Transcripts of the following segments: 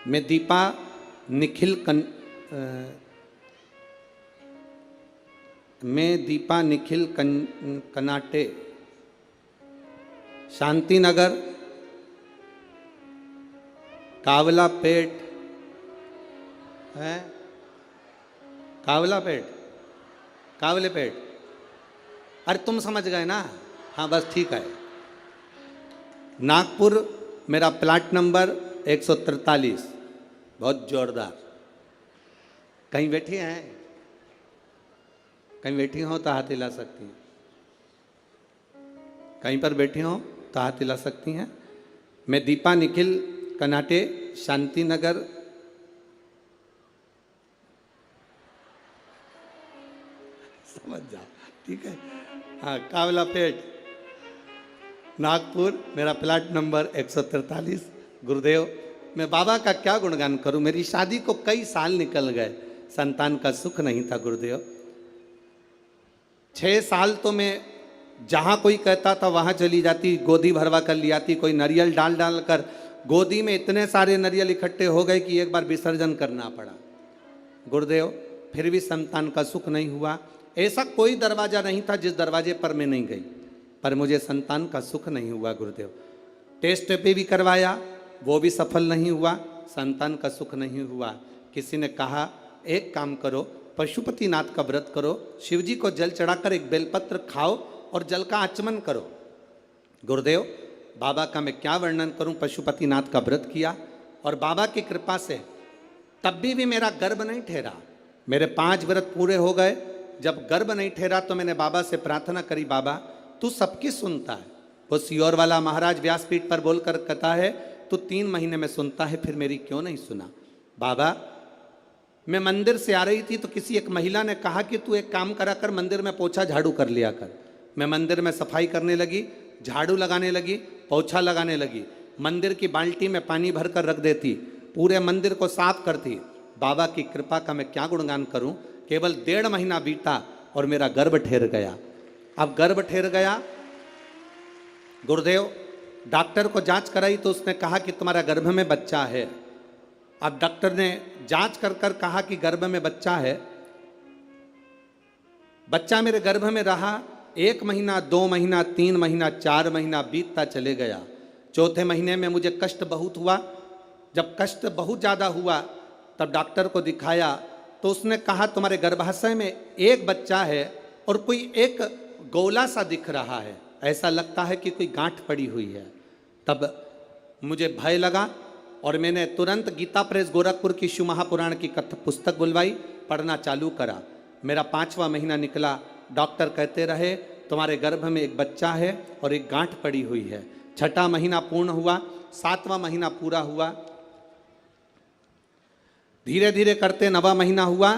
मैं दीपा निखिल कनाटे, शांति नगर, कावलापेट है, कावलेपेट। अरे तुम समझ गए ना? हाँ बस ठीक है। नागपुर मेरा प्लाट नंबर 143। बहुत जोरदार। कहीं बैठी हैं? कहीं बैठी हो तो हाथ हिला सकती हैं। कहीं पर बैठी हो तो हाथ हिला सकती हैं। मैं दीपा निखिल कनाटे, शांति नगर, समझ जाओ ठीक है। हाँ, कावलापेट, नागपुर मेरा प्लाट नंबर 143। गुरुदेव, मैं बाबा का क्या गुणगान करूं? मेरी शादी को कई साल निकल गए, संतान का सुख नहीं था गुरुदेव। 6 साल तो मैं जहां कोई कहता था वहां चली जाती, गोदी भरवा कर ले आती। कोई नारियल डाल डाल कर गोदी में इतने सारे नारियल इकट्ठे हो गए कि एक बार विसर्जन करना पड़ा गुरुदेव। फिर भी संतान का सुख नहीं हुआ। ऐसा कोई दरवाजा नहीं था जिस दरवाजे पर मैं नहीं गई, पर मुझे संतान का सुख नहीं हुआ गुरुदेव। टेस्ट पे भी करवाया, वो भी सफल नहीं हुआ, संतान का सुख नहीं हुआ। किसी ने कहा एक काम करो, पशुपतिनाथ का व्रत करो, शिव जी को जल चढ़ाकर एक बेलपत्र खाओ और जल का आचमन करो। गुरुदेव, बाबा का मैं क्या वर्णन करूं। पशुपतिनाथ का व्रत किया और बाबा की कृपा से तब भी मेरा गर्भ नहीं ठहरा। मेरे 5 व्रत पूरे हो गए। जब गर्भ नहीं ठहरा तो मैंने बाबा से प्रार्थना करी, बाबा तू सबकी सुनता है। वो सियोर वाला महाराज व्यासपीठ पर बोलकर कहता है तू 3 महीने में सुनता है, फिर मेरी क्यों नहीं सुना? बाबा, मैं मंदिर से आ रही थी तो किसी एक महिला ने कहा कि तू एक काम करा कर, मंदिर में पोछा झाड़ू कर लिया कर। मैं मंदिर में सफाई करने लगी, झाड़ू लगाने लगी, पोछा लगाने लगी, मंदिर की बाल्टी में पानी भर कर रख देती, पूरे मंदिर को साफ करती। बाबा की कृपा का मैं क्या गुणगान करूं। केवल 1.5 महीना बीता और मेरा गर्भ ठहर गया। अब गर्भ ठहर गया गुरुदेव, डॉक्टर को जांच कराई तो उसने कहा कि तुम्हारा गर्भ में बच्चा है। अब डॉक्टर ने जांच कर कर कहा कि गर्भ में बच्चा है। बच्चा मेरे गर्भ में रहा 1 महीना, 2 महीना, 3 महीना, 4 महीना बीतता चले गया। 4थे महीने में मुझे कष्ट बहुत हुआ। जब कष्ट बहुत ज़्यादा हुआ तब डॉक्टर को दिखाया तो उसने कहा तुम्हारे गर्भाशय में एक बच्चा है और कोई एक गोला सा दिख रहा है, ऐसा लगता है कि कोई गांठ पड़ी हुई है। तब मुझे भय लगा और मैंने तुरंत गीता प्रेस गोरखपुर की शिव महापुराण की कथा पुस्तक बुलवाई, पढ़ना चालू करा। मेरा 5वां महीना निकला। डॉक्टर कहते रहे तुम्हारे गर्भ में एक बच्चा है और एक गांठ पड़ी हुई है। 6ठा महीना पूर्ण हुआ, 7वां महीना पूरा हुआ, धीरे धीरे करते 9वां महीना हुआ।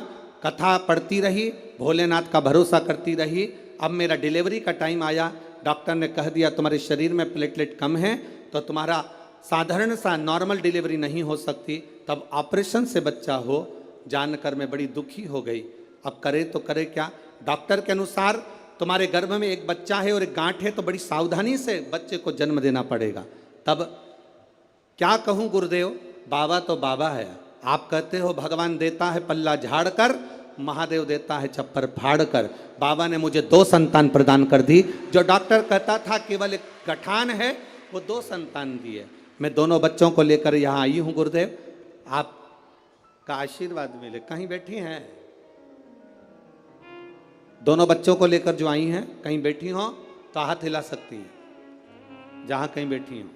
कथा पढ़ती रही, भोलेनाथ का भरोसा करती रही। अब मेरा डिलीवरी का टाइम आया। डॉक्टर ने कह दिया तुम्हारे शरीर में प्लेटलेट कम है तो तुम्हारा साधारण सा नॉर्मल डिलीवरी नहीं हो सकती, तब ऑपरेशन से बच्चा हो। जानकर मैं बड़ी दुखी हो गई। अब करे तो करे क्या? डॉक्टर के अनुसार तुम्हारे गर्भ में एक बच्चा है और एक गांठ है तो बड़ी सावधानी से बच्चे को जन्म देना पड़ेगा। तब क्या कहूँ गुरुदेव, बाबा तो बाबा है। आप कहते हो भगवान देता है पल्ला झाड़ कर, महादेव देता है छप्पर फाड़ कर। बाबा ने मुझे 2 संतान प्रदान कर दी। जो डॉक्टर कहता था केवल एक गठान है, वो 2 संतान दिए। मैं दोनों बच्चों को लेकर यहाँ आई हूँ गुरुदेव, आपका आशीर्वाद मिले। कहीं बैठी हैं? दोनों बच्चों को लेकर जो आई हैं, कहीं बैठी हो तो हाथ हिला सकती हैं जहाँ कहीं बैठी हो।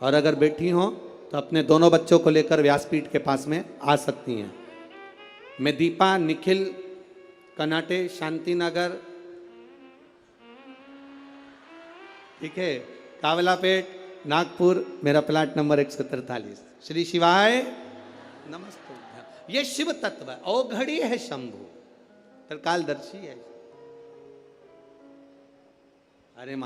और अगर बैठी हो तो अपने दोनों बच्चों को लेकर व्यासपीठ के पास में आ सकती हैं। मैं दीपा निखिल कनाटे, शांति नगर, ठीक है, कावलापेट, नागपुर, मेरा प्लाट नंबर 143। श्री शिवाय नमस्ते। ये शिव तत्व है, औघड़ी है शंभु, त्रिकालदर्शी है। अरे महाराज